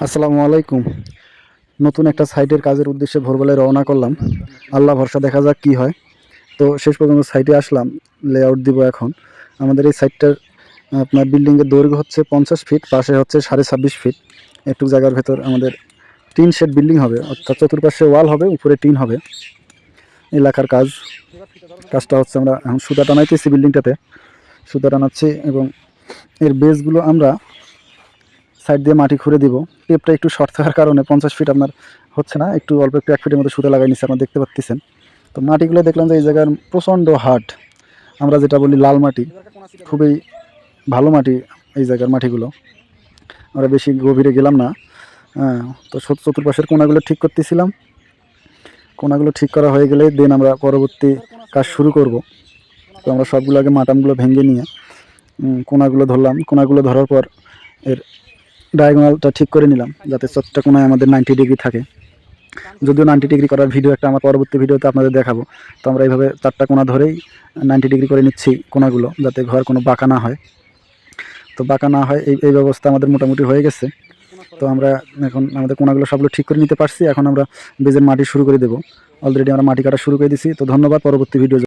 আসসালামু আলাইকুম। নতুন একটা সাইটের কাজের উদ্দেশ্যে ভোরবেলায় রওনা করলাম। আল্লাহ ভরসা, দেখা যাক কি হয়। তো শেষ পর্যন্ত সাইটে আসলাম, লেআউট দিব এখন। আমাদের এই সাইটটার আপনার বিল্ডিংয়ের দৈর্ঘ্য হচ্ছে 50 ফিট, পাশে হচ্ছে 26.5 ফিট। একটু জায়গার ভেতর আমাদের টিন শেড বিল্ডিং হবে, অর্থাৎ চতুর্পাশে ওয়াল হবে, উপরে টিন হবে। এলাকার কাজটা হচ্ছে আমরা এখন সুতা টানাইতেছি, বিল্ডিংটাতে সুতা টানাচ্ছি এবং এর বেসগুলো আমরা সাইড দিয়ে মাটি খুঁড়ে দিব। টেপটা একটু শর্ট থাকার কারণে 50 ফিট আপনার হচ্ছে না, একটু অল্প একটু 1 ফিটের মতো সুতা লাগাই নিচ্ছে, আপনারা দেখতে পাচ্ছেন। তো মাটিগুলো দেখলাম যে এই জায়গার প্রচণ্ড হার্ড, আমরা যেটা বলি লাল মাটি, খুবই ভালো মাটি এই জায়গার মাটিগুলো। আমরা বেশি গভীরে গেলাম না। হ্যাঁ, তো চতুর্পাশের কোনাগুলো ঠিক করতেছিলাম। কোনাগুলো ঠিক করা হয়ে গেলে দেন আমরা পরবর্তী কাজ শুরু করব। তো আমরা সবগুলো আগে মাটামগুলো ভেঙে নিয়ে কোনাগুলো ধরলাম। কোনাগুলো ধরার পর এর ডায়াগোনালটা ঠিক করে নিলাম, যাতে চোখটা কোনায় আমাদের 90 ডিগ্রি থাকে। যদিও 90 ডিগ্রি করার ভিডিও একটা আমার পরবর্তী ভিডিওতে আপনাদের দেখাবো। তো আমরা এইভাবে 4টা কোনা ধরেই 90 ডিগ্রি করে নিচ্ছি কোনাগুলো, যাতে ঘর কোনো বাঁকা না হয়। তো বাঁকা না হয় এই ব্যবস্থা আমাদের মোটামুটি হয়ে গেছে। তো আমরা এখন আমাদের কোনাগুলো সবগুলো ঠিক করে নিতে পারছি। এখন আমরা বেজের মাটি শুরু করে দেবো। অলরেডি আমরা মাটি কাটা শুরু করে দিছি। তো ধন্যবাদ। পরবর্তী ভিডিও